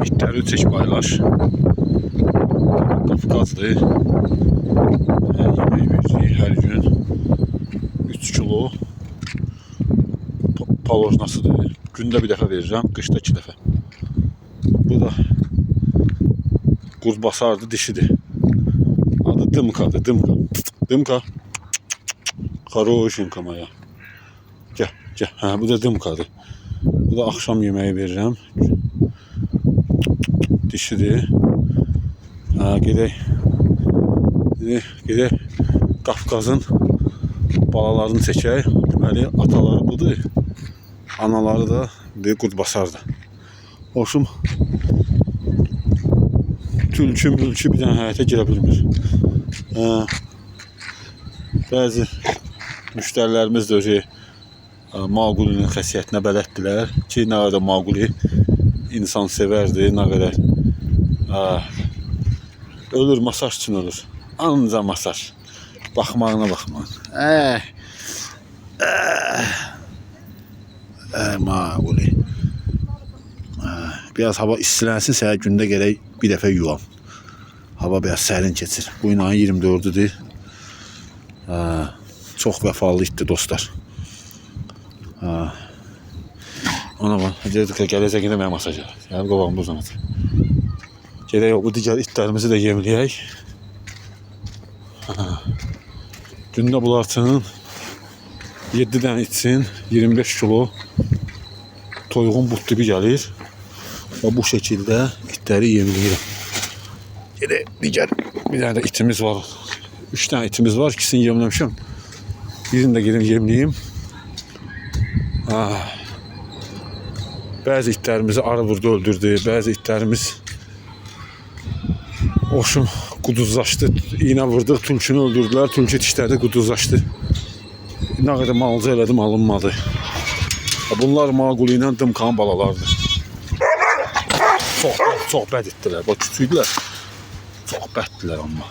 İtləri çək paylaş. Qafqazdır. Yemək veririk hər gün. 3 kilo palojnasıdır. Gündə bir dəfə verirəm, qışda 2 dəfə. Bu da qurbasardır, dişidir. Adı Dımkadır, Dımka. Dımka. Хорошенька моя. Gəl, gəl. Hə, bu da Dımkadır. Bu da axşam yeməyi verirəm. Dişidir. Hə, gedək Qafqazın balalarını çəkək. Deməli, ataları budur. Anaları da Qurbasardır. Hoşum tülkü bir dənə həyətə girə bilmir. Bəzi müştərilərimiz də Maqulinin xəsiyyətinə bələddirlər ki, nə qədər Maquli insan sevərdi, nə qədər ölür, masaj üçün ölür. Anca masaj. Baxmağına baxmaq. Maquli. Biraz hava istilənsin, səhər gündə gərək bir dəfə yuvam. Hava biraz sərin keçir. Bu gün ayın 24-dür. Çox vəfalı itdir dostlar. Ona bax, gələcək yine mənim masaja. Yəni qovağım bu zaman. Gedək bu digər itlərimizi də yemləyək. Gündə bunlar üçün 7 dənə itsin, 25 kilo toyuğun but dibi gəlir. Və bu şəkildə itləri yemləyirəm. Gedək digər bir dənə də itimiz var. 3 dənə itimiz var, ikisini yemləmişəm. Birini də gedib yemləyim. Bəzi itlərimizi arı vurdu, öldürdü. Bəzi itlərimiz hoşum quduzlaşdı. İğnə vurduq, tülkünü öldürdülər. Tülkü dişləri quduzlaşdı. Nə qədər malcı elədim, alınmadı. Bunlar Maquli ilə Dımkanın balalarıdır. Çox bəd etdilər. Bax, küçüydülər. Çox bəddirlər amma.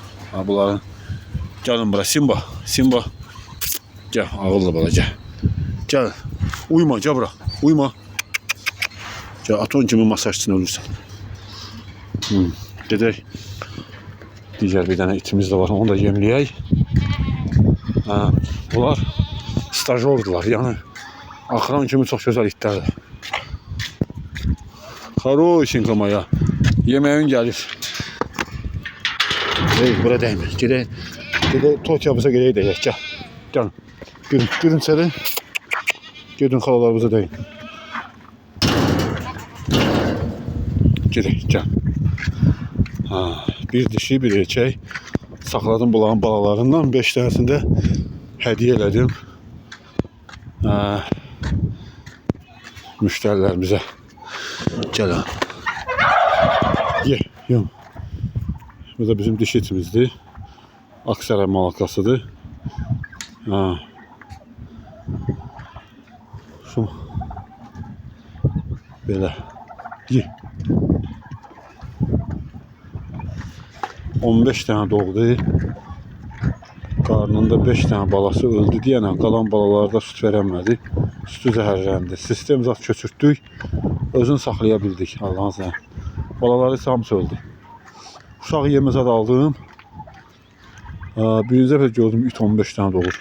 Bunların gəlin bura, Simba. Simba. Gəl, ağıllı bala, gəl. Gəl. Uyma, gəl bura. Uyma. Gəl, aton kimi masaj üçün ölürsən. Gedək. Digər bir dənə itimiz də var, onu da yemləyək. Bunlar stajyordular, yəni axıran kimi çox gözəl itlərdir. Хорошенька моя. Yeməyin gəlir. Bura dəymir. Gedək Tokyo'muza gedək deyək. Gəl. Gəl. Girin içəri. Gedin xalalarımıza deyin. Gedək, gəl. Bir dişi, bir erkək. Saxladım bunların balalarından. 5 dənəsini də hədiyyə elədim. Müştərilərimizə. Gəl ha. Ye, yum. Bu da bizim diş etimizdir. Aksaray malakasıdır. Şu belə. Ye. 15 dənə doğdu. Qarnında 5 dənə balası öldü deyənə, qalan balalarda süt verəmədi. Sütü zəhərləndi. Sistem zat köçürtdük. Özünü saxlaya bildik. Allah'ın sənə. Balaları hamısı öldü. Uşağı yemə zad aldım. Birinci dəfə gördüm, it 15 dənə doğur.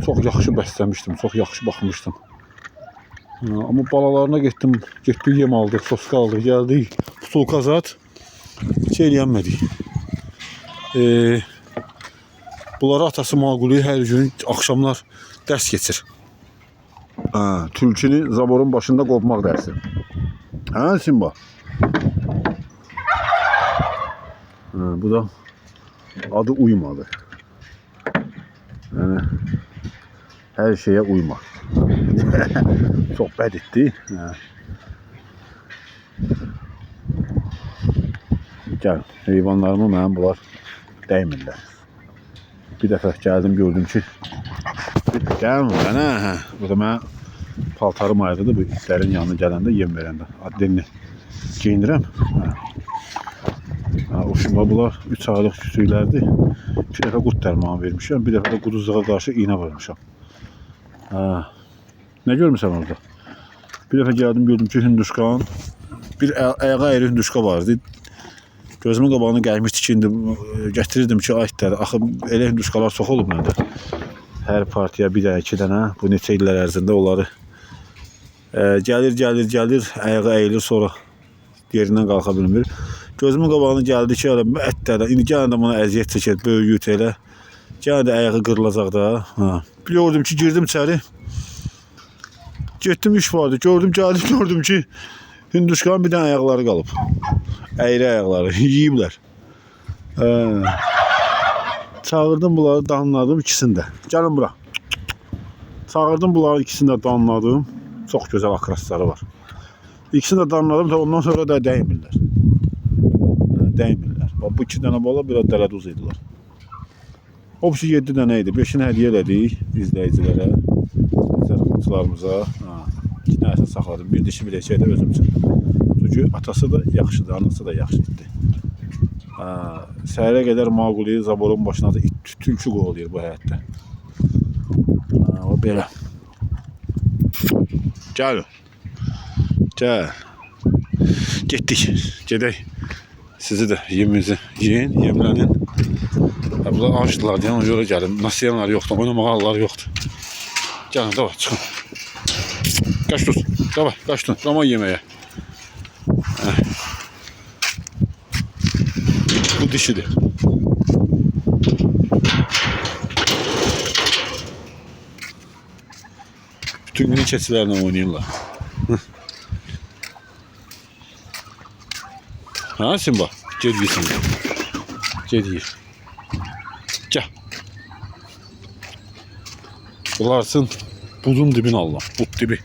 Çox yaxşı bəsləmişdim, çox yaxşı baxmışdım. Amma balalarına getdim, yem aldıq, soska aldıq, gəldik. Putulka zat. Hiç eləyənmədik. Bunları atası Maquli hər gün axşamlar dərs keçir. Tülkünü zaborun başında qopmaq dərsi. Simba? Bu da adı uymadı. Yəni hər şeyə uyma. Çox bəd etdi. Gəl, heyvanlarımı mənim bunlar dəymirlər. Bir dəfə gəldim, gördüm ki, gəlmir mənə. Bu da mənə paltarım ayrıdır, bu itlərin yanına gələndə, yem verəndə. Adlenini giyindirəm. Hoşuma bunlar 3 aylıq küçüklərdir. 2 dəfə qurt dərmanı vermişəm, bir dəfə də quduzluğa qarşı iğnə vurmuşam. Nə görmüsən orada? Bir dəfə gəldim, gördüm ki, Hinduşkan Bir ayağa əyri hündüşka vardı. Gözümün qabağını gəlmişdi ki, indi gətirirdim ki, ay itləri. Axı elə hündüşkalar çox olub məndə. Hər partiya bir dənə, 2 dənə. Bu neçə illər ərzində onları gəlir, ayağa əyilir, sonra yerindən qalxa bilmir. Gözümün qabağına gəldi ki, ətlərdən, indi gələn də buna əziyyət çəkir, böyüyüt elə. Gələn də ayağı qırılacaq da. Biliyordum ki, girdim içəri. Getdim iş vardı, gördüm ki, hündüşkanın bir dənə ayaqları qalıb. Əyri ayaqları, yiyiblər. Çağırdım bunları, danladım ikisini də. Gəlin bura. Çağırdım bunların ikisini də danladım. Çox gözəl akrasları var. İkisini də danladım, ondan sonra da dəymirlər. Bu 2 dənə bala biraz dələduz idilər. O 7 dənə idi. 5-ini hədiyyə elədik izləyicilərə, zərxatçılarımıza. 2 dənəsini saxladım. Bir dişi bir eşək də özüm üçün. Çünki atası da yaxşıdır, anası da yaxşı idi. Səhərə qədər Maquli zaborun başına da tülkü qovalayır bu həyətdə. O belə. Gəl. Getdik. Gedək. Sizi də yeminizi yiyin, yemlənin. Bunlar acdılar deyə ona görə gəlin. Nasiyanlar yoxdur, oynamağa halları yoxdur. Gəlin, davay, çıxın. Qaç tut, davay, qaç tut, rama yeməyə. Bu dişidir. Bütün günü keçilərlə oynayırlar. Ha Simba, gel yesin. Gel yiyir. Gel. Bularsın budun dibini Allah, bud dibi.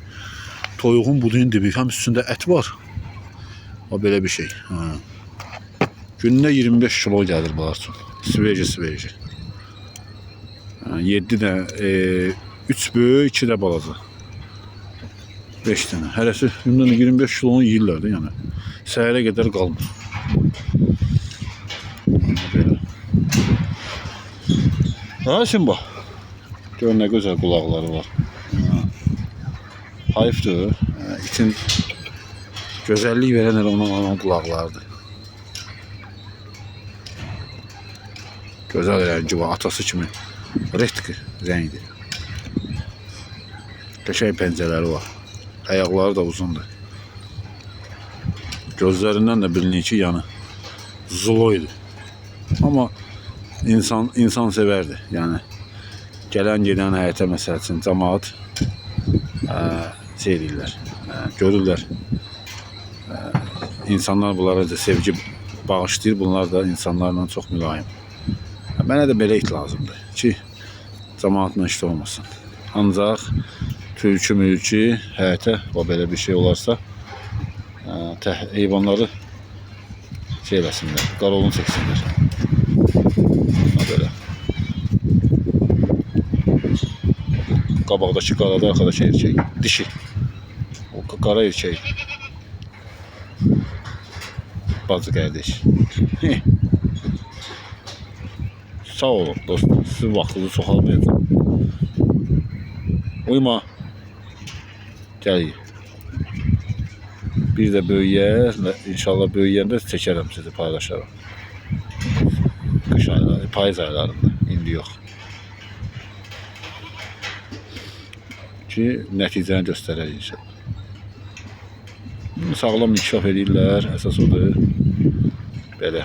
Toyuğun budun dibi, hem üstünde et var. O böyle bir şey. Günde 25 kilo gelir bularsın. Sveci. 7 de 3 böyük, 2 de balaca. 5 tane. Hərəsi gündən 25 kilonu yiyirlər də, yəni. Səhərə qədər qalmır. Belə. Simba. Gör nə gözəl qulaqları var. Hayıfdır. İtin gözəllik verən elə onun qulaqlarıdır. Gözəl rəngi var, atası kimi. Retki rəngidir. Qəşəng pəncələri var. Ayaqları da uzundur. Gözlərindən də bilinir ki, yəni zuloydu. Amma insan sevərdi. Yəni gələn gedən həyətə məsəl üçün cəmaət şey deyirlər, görürlər. İnsanlar bunlara da sevgi bağışlayır. Bunlar da insanlarla çox mülayim. Mənə də belə it lazımdır ki, cəmaatla işdə olmasın. Ancaq tülkü həyətə və belə bir şey olarsa heyvanları şey eləsinlər, qarovun çəksinlər. Belə. Qabaqdakı qarada, arxadakı erkək. Dişi. O qara erkək. Bacı qardaş. Sağ olun dostum. Sizin vaxtınızı çoxalmayacaq. Uyma. Gəlir. Bir də böyüyər. İnşallah böyüyəndə çəkərəm sizi, paylaşarım. Qış ayları, payız aylarında. İndi yox. Ki, nəticəni göstərər inşallah. Sağlam inkişaf edirlər. Əsas odur. Belə.